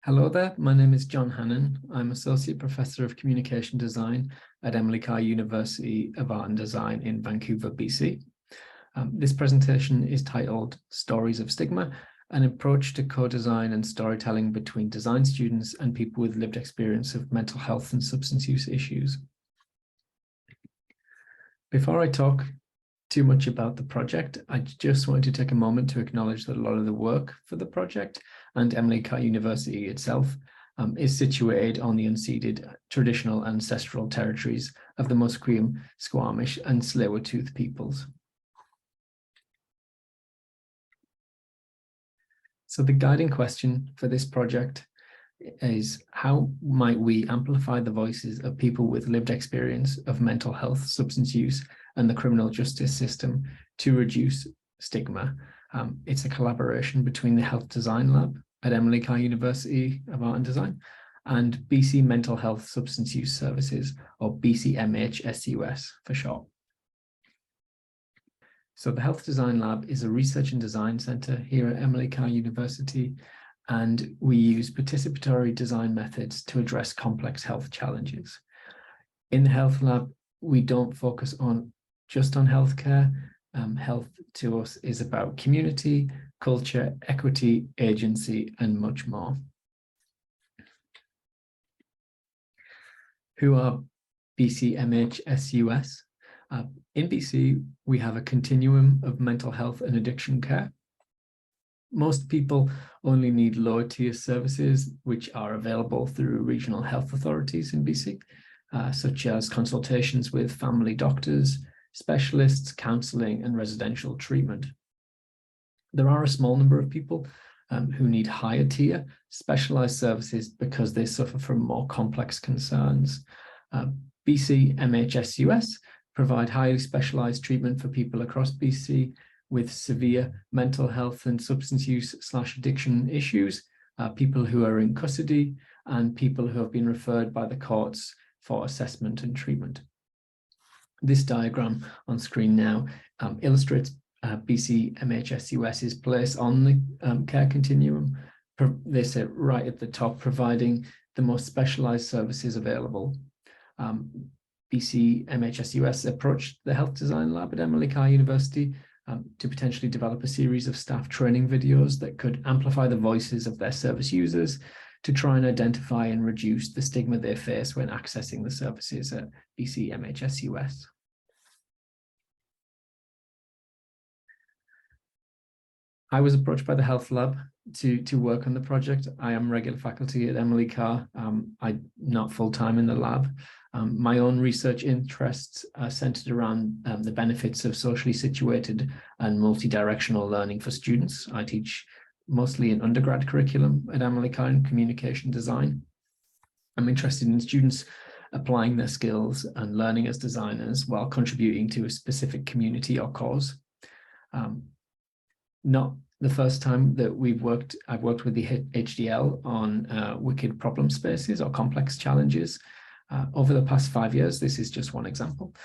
Hello there, my name is John Hannan. I'm Associate Professor of Communication Design at Emily Carr University of Art and Design in Vancouver, BC. This presentation is titled Stories of Stigma, an approach to co-design and storytelling between design students and people with lived experience of mental health and substance use issues. Before I talk too much about the project, I just want to take a moment to acknowledge that a lot of the work for the project and Emily Carr University itself is situated on the unceded traditional ancestral territories of the Musqueam, Squamish and Tsleil-Waututh peoples. So the guiding question for this project is, how might we amplify the voices of people with lived experience of mental health, substance use, and the criminal justice system to reduce stigma? It's a collaboration between the Health Design Lab at Emily Carr University of Art and Design and BC Mental Health Substance Use Services, or BCMHSUS for short. So the Health Design Lab is a research and design centre here at Emily Carr University, and we use participatory design methods to address complex health challenges. In the Health Lab, we don't focus just on healthcare. Health to us is about community, culture, equity, agency, and much more. Who are BCMHSUS? In BC, we have a continuum of mental health and addiction care. Most people only need lower tier services, which are available through regional health authorities in BC, such as consultations with family doctors, specialists, counselling, and residential treatment. There are a small number of people who need higher tier specialised services because they suffer from more complex concerns. BC MHSUS provide highly specialised treatment for people across BC with severe mental health and substance use/addiction issues, people who are in custody, and people who have been referred by the courts for assessment and treatment. This diagram on screen now illustrates BC MHSUS's place on the care continuum. They sit right at the top, providing the most specialised services available. BC MHSUS approached the Health Design Lab at Emily Carr University to potentially develop a series of staff training videos that could amplify the voices of their service users to try and identify and reduce the stigma they face when accessing the services at BC MHSUS. I was approached by the Health Lab to work on the project. I am regular faculty at Emily Carr. I'm not full-time in the lab. My own research interests are centered around the benefits of socially situated and multi-directional learning for students. I teach mostly an undergrad curriculum at Emily Carr in communication design. I'm interested in students applying their skills and learning as designers while contributing to a specific community or cause. Not the first time that I've worked with the HDL on wicked problem spaces or complex challenges. Over the past 5 years, this is just one example.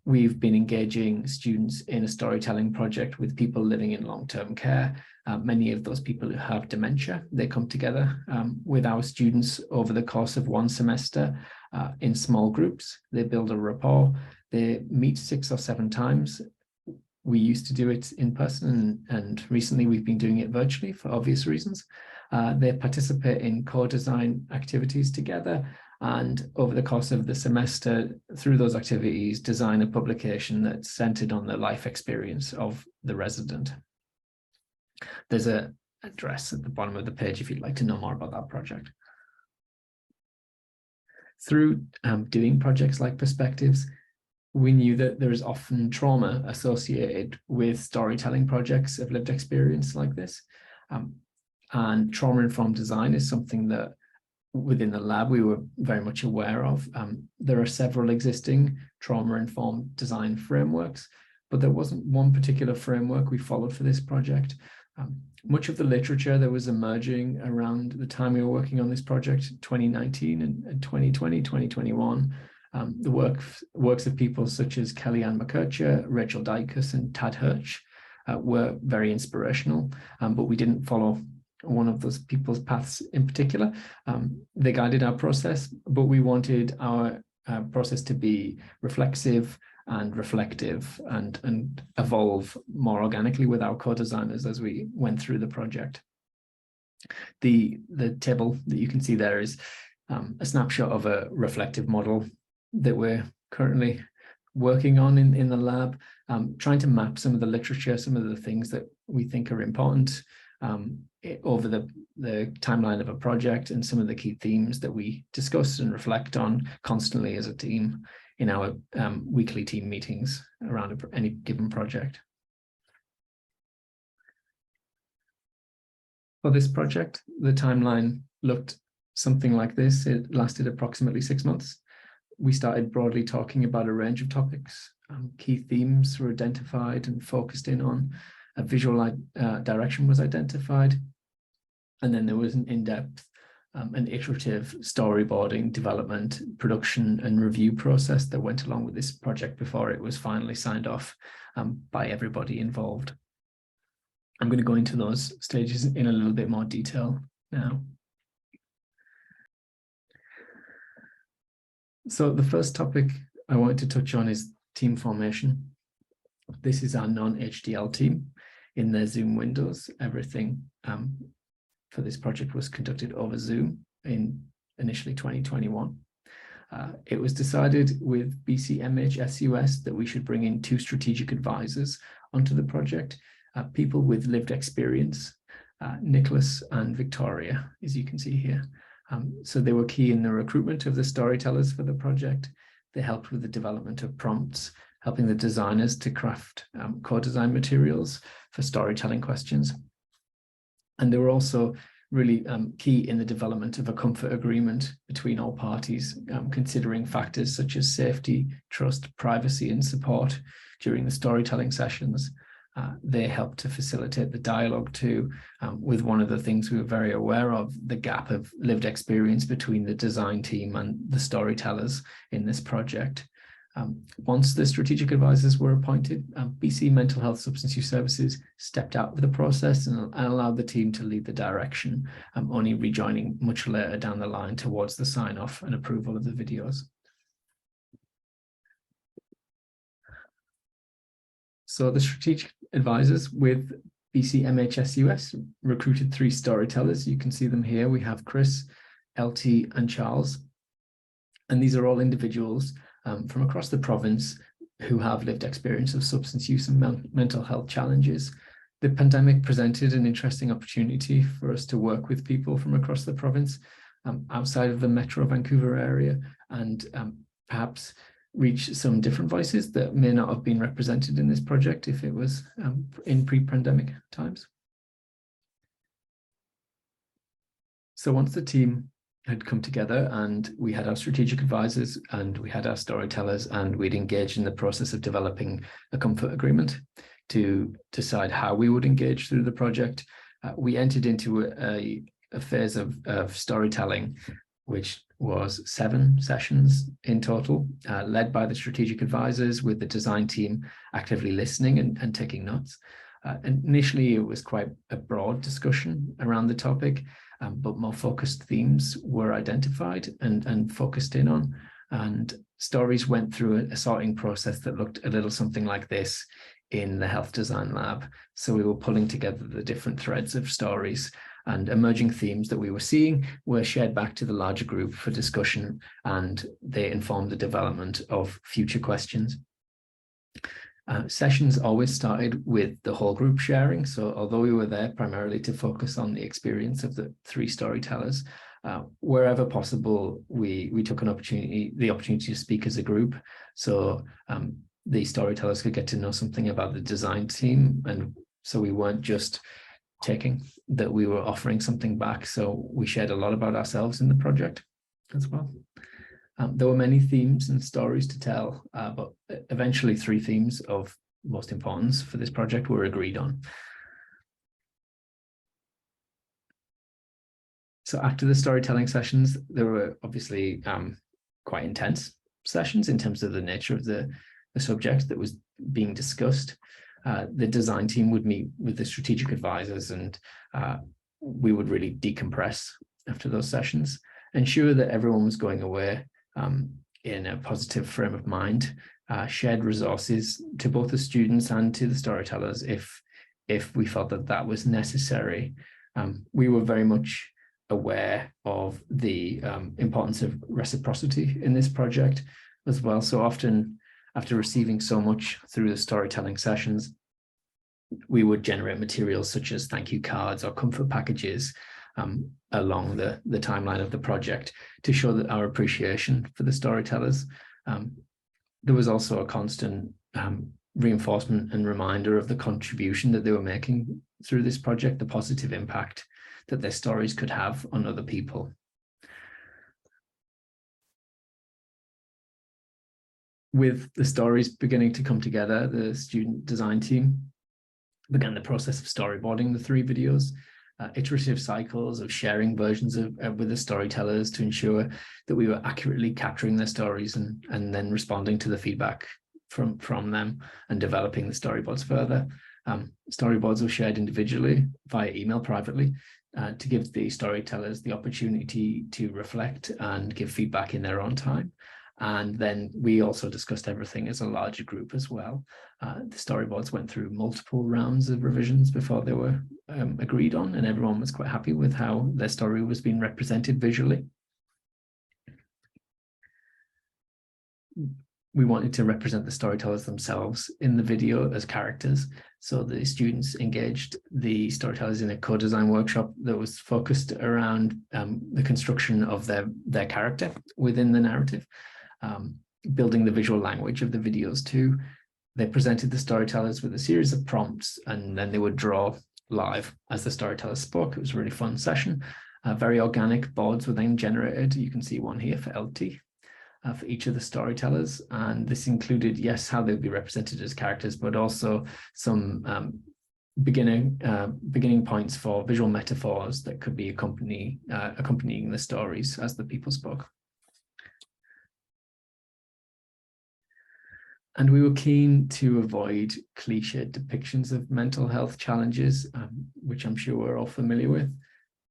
We've been engaging students in a storytelling project with people living in long-term care. Many of those people who have dementia, they come together with our students over the course of one semester in small groups. They build a rapport. They meet 6 or 7 times. We used to do it in person, and recently we've been doing it virtually for obvious reasons. They participate in co-design activities together, and over the course of the semester, through those activities, design a publication that's centered on the life experience of the resident. There's an address at the bottom of the page if you'd like to know more about that project. Through doing projects like Perspectives, we knew that there is often trauma associated with storytelling projects of lived experience like this. And trauma-informed design is something that within the lab we were very much aware of. There are several existing trauma-informed design frameworks, but there wasn't one particular framework we followed for this project. Much of the literature that was emerging around the time we were working on this project, 2019 and 2020, 2021, the works of people such as Kellyanne McKercher, Rachel Dykes, and Tad Hirsch were very inspirational, but we didn't follow one of those people's paths in particular. They guided our process, but we wanted our process to be reflexive and reflective and evolve more organically with our co-designers as we went through the project. The table that you can see there is a snapshot of a reflective model that we're currently working on in the lab, trying to map some of the literature, some of the things that we think are important over the timeline of a project, and some of the key themes that we discuss and reflect on constantly as a team in our weekly team meetings around any given project. For this project, the timeline looked something like this. It lasted approximately 6 months. We started broadly talking about a range of topics. Key themes were identified and focused in on. A visual direction was identified. And then there was an in-depth and iterative storyboarding, development, production, and review process that went along with this project before it was finally signed off by everybody involved. I'm going to go into those stages in a little bit more detail now. So the first topic I wanted to touch on is team formation. This is our non-HDL team in their Zoom windows. Everything for this project was conducted over Zoom in initially 2021. It was decided with BCMHSUS that we should bring in 2 strategic advisors onto the project, people with lived experience, Nicholas and Victoria, as you can see here. So they were key in the recruitment of the storytellers for the project. They helped with the development of prompts, helping the designers to craft co-design materials for storytelling questions. And they were also really key in the development of a comfort agreement between all parties, considering factors such as safety, trust, privacy, and support during the storytelling sessions. They helped to facilitate the dialogue too, with one of the things we were very aware of, the gap of lived experience between the design team and the storytellers in this project. Once the strategic advisors were appointed, BC Mental Health Substance Use Services stepped out of the process and allowed the team to lead the direction, only rejoining much later down the line towards the sign-off and approval of the videos. So the strategic advisors with BCMHSUS recruited 3 storytellers. You can see them here. We have Chris, LT, and Charles. And these are all individuals from across the province who have lived experience of substance use and mental health challenges. The pandemic presented an interesting opportunity for us to work with people from across the province outside of the Metro Vancouver area, and perhaps reach some different voices that may not have been represented in this project if it was in pre-pandemic times. So once the team had come together and we had our strategic advisors and we had our storytellers and we'd engaged in the process of developing a comfort agreement to decide how we would engage through the project, we entered into a phase of storytelling, which was 7 sessions in total, led by the strategic advisors, with the design team actively listening and taking notes. Initially, it was quite a broad discussion around the topic, but more focused themes were identified and focused in on. And stories went through a sorting process that looked a little something like this in the health design lab. So we were pulling together the different threads of stories, and emerging themes that we were seeing were shared back to the larger group for discussion, and they informed the development of future questions. Sessions always started with the whole group sharing. So although we were there primarily to focus on the experience of the 3 storytellers, wherever possible, we took the opportunity to speak as a group. So the storytellers could get to know something about the design team. And so we weren't just taking, that we were offering something back. So we shared a lot about ourselves in the project as well. There were many themes and stories to tell, but eventually 3 themes of most importance for this project were agreed on. So after the storytelling sessions, there were obviously quite intense sessions in terms of the nature of the subject that was being discussed. The design team would meet with the strategic advisors and we would really decompress after those sessions, ensure that everyone was going away in a positive frame of mind, shared resources to both the students and to the storytellers if we felt that that was necessary. We were very much aware of the importance of reciprocity in this project as well. So often, after receiving so much through the storytelling sessions, we would generate materials such as thank you cards or comfort packages along the timeline of the project to show that our appreciation for the storytellers. There was also a constant reinforcement and reminder of the contribution that they were making through this project, the positive impact that their stories could have on other people. With the stories beginning to come together, the student design team began the process of storyboarding the 3 videos, iterative cycles of sharing versions of with the storytellers to ensure that we were accurately capturing their stories and then responding to the feedback from them and developing the storyboards further. Storyboards were shared individually via email privately to give the storytellers the opportunity to reflect and give feedback in their own time. And then we also discussed everything as a larger group as well. The storyboards went through multiple rounds of revisions before they were agreed on, and everyone was quite happy with how their story was being represented visually. We wanted to represent the storytellers themselves in the video as characters. So the students engaged the storytellers in a co-design workshop that was focused around the construction of their character within the narrative, building the visual language of the videos too. They presented the storytellers with a series of prompts, and then they would draw live as the storytellers spoke. It was a really fun session. Very organic boards were then generated. You can see one here for LT. For each of the storytellers, and this included, yes, how they'd be represented as characters, but also some beginning points for visual metaphors that could be accompanying the stories as the people spoke. And we were keen to avoid cliched depictions of mental health challenges, which I'm sure we're all familiar with.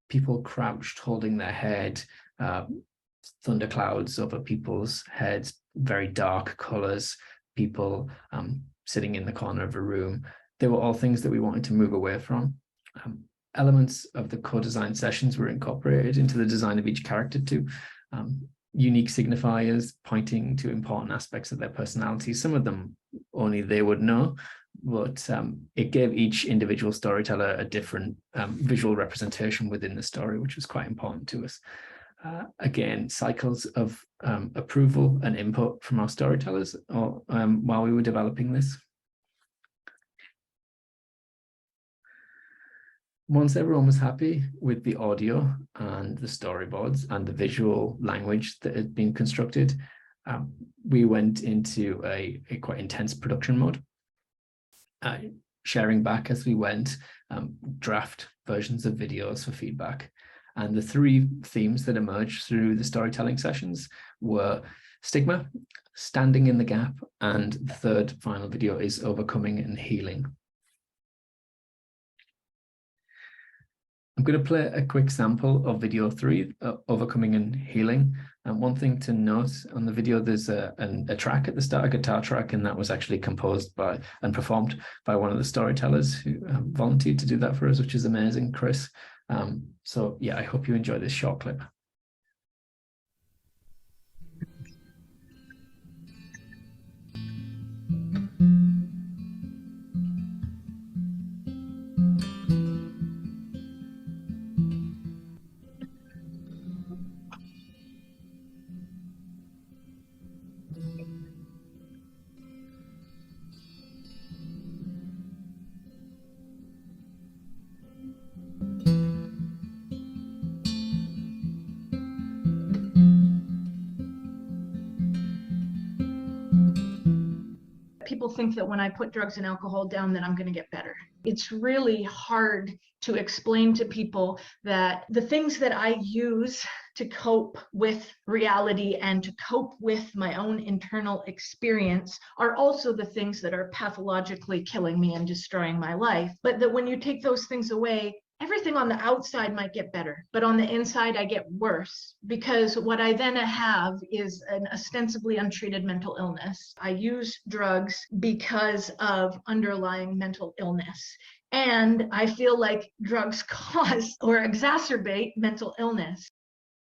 People crouched, holding their head, thunderclouds over people's heads, very dark colors, people sitting in the corner of a room. They were all things that we wanted to move away from. Elements of the co-design sessions were incorporated into the design of each character too. Unique signifiers pointing to important aspects of their personality. Some of them only they would know, but it gave each individual storyteller a different visual representation within the story, which was quite important to us. Again, cycles of approval and input from our storytellers while we were developing this. Once everyone was happy with the audio and the storyboards and the visual language that had been constructed, we went into a quite intense production mode, sharing back as we went draft versions of videos for feedback. And the 3 themes that emerged through the storytelling sessions were stigma, standing in the gap, and the 3rd final video is overcoming and healing. I'm going to play a quick sample of video 3, overcoming and healing. And one thing to note on the video, there's a track at the start, a guitar track, and that was actually composed by and performed by one of the storytellers who volunteered to do that for us, which is amazing, Chris. So yeah, I hope you enjoy this short clip. People think that when I put drugs and alcohol down that I'm going to get better. It's really hard to explain to people that the things that I use to cope with reality and to cope with my own internal experience are also the things that are pathologically killing me and destroying my life. But that when you take those things away, everything on the outside might get better, but on the inside I get worse, because what I then have is an ostensibly untreated mental illness. I use drugs because of underlying mental illness. And I feel like drugs cause or exacerbate mental illness.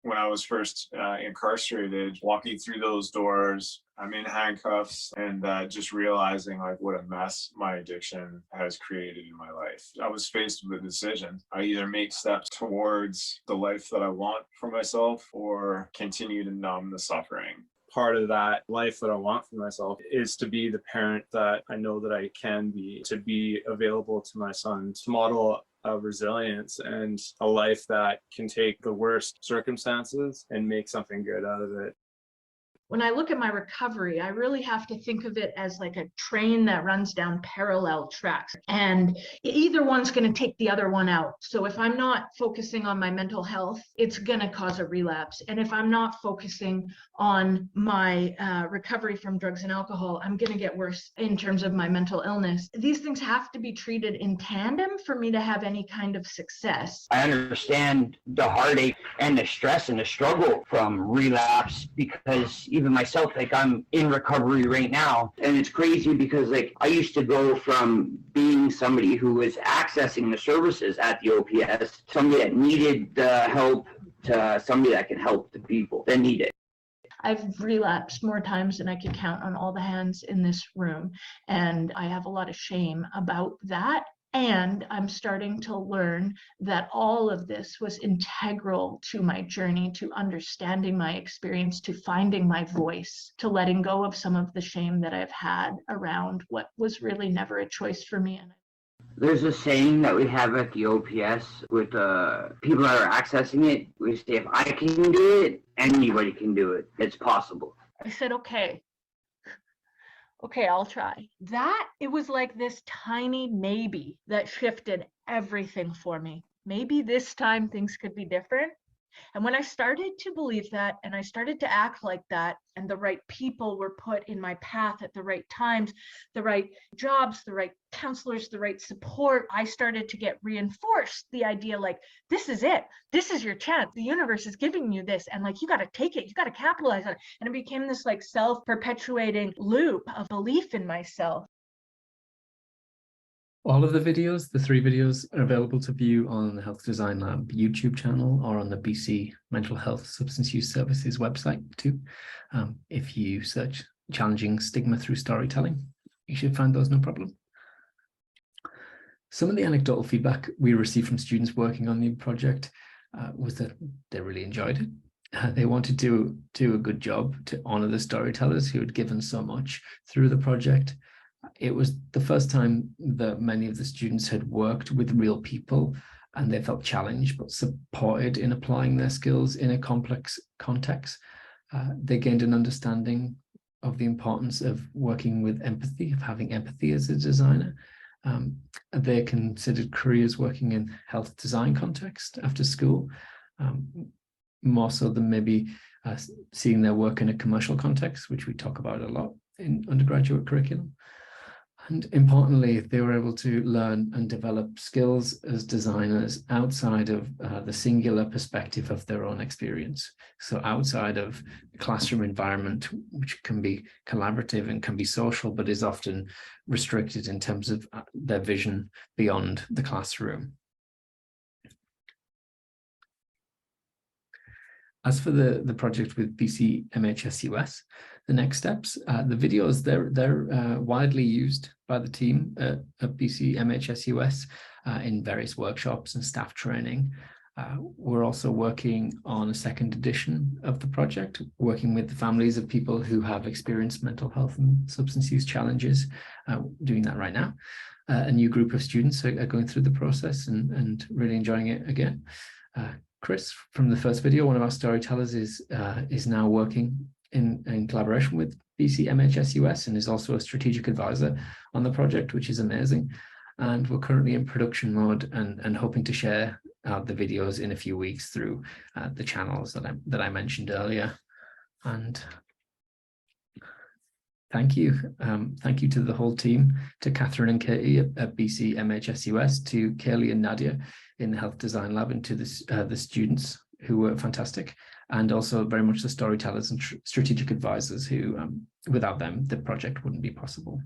When I was first incarcerated, walking through those doors, I'm in handcuffs, and just realizing like what a mess my addiction has created in my life. I was faced with a decision. I either make steps towards the life that I want for myself or continue to numb the suffering. Part of that life that I want for myself is to be the parent that I know that I can be, to be available to my son, to model of resilience and a life that can take the worst circumstances and make something good out of it. When I look at my recovery, I really have to think of it as like a train that runs down parallel tracks, and either one's going to take the other one out. So if I'm not focusing on my mental health, it's going to cause a relapse. And if I'm not focusing on my recovery from drugs and alcohol, I'm going to get worse in terms of my mental illness. These things have to be treated in tandem for me to have any kind of success. I understand the heartache and the stress and the struggle from relapse, because even myself, like, I'm in recovery right now. And it's crazy because, like, I used to go from being somebody who was accessing the services at the OPS, somebody that needed the help, to somebody that can help the people that need it. I've relapsed more times than I could count on all the hands in this room. And I have a lot of shame about that. And I'm starting to learn that all of this was integral to my journey, to understanding my experience, to finding my voice, to letting go of some of the shame that I've had around what was really never a choice for me. There's a saying that we have at the OPS with people that are accessing it. We say, if I can do it, anybody can do it. It's possible. I said, okay, I'll try. It was like this tiny maybe that shifted everything for me. Maybe this time things could be different. And when I started to believe that, and I started to act like that, and the right people were put in my path at the right times, the right jobs, the right counselors, the right support, I started to get reinforced the idea, like, this is it. This is your chance. The universe is giving you this. And like, you got to take it. You got to capitalize on it. And it became this like self-perpetuating loop of belief in myself. All of the videos, the 3 videos, are available to view on the Health Design Lab YouTube channel or on the BC Mental Health Substance Use Services website too. If you search Challenging Stigma Through Storytelling, you should find those no problem. Some of the anecdotal feedback we received from students working on the project was that they really enjoyed it. They wanted to do a good job to honor the storytellers who had given so much through the project. It was the first time that many of the students had worked with real people, and they felt challenged but supported in applying their skills in a complex context. They gained an understanding of the importance of working with empathy, of having empathy as a designer. They considered careers working in health design context after school, more so than maybe seeing their work in a commercial context, which we talk about a lot in undergraduate curriculum. And importantly, they were able to learn and develop skills as designers outside of the singular perspective of their own experience. So outside of the classroom environment, which can be collaborative and can be social, but is often restricted in terms of their vision beyond the classroom. As for the project with BC MHSUS, the next steps, the videos, they're widely used by the team at BC MHSUS in various workshops and staff training. We're also working on a second edition of the project, working with the families of people who have experienced mental health and substance use challenges, doing that right now. A new group of students are going through the process and really enjoying it again. Chris, from the first video, one of our storytellers, is now working in collaboration with BC MHSUS and is also a strategic advisor on the project, which is amazing. And we're currently in production mode and hoping to share the videos in a few weeks through the channels that I mentioned earlier. And Thank you. Thank you to the whole team, to Catherine and Katie at BC MHSUS, to Kaylee and Nadia in the Health Design Lab, and to the students who were fantastic, and also very much the storytellers and strategic advisors who, without them, the project wouldn't be possible.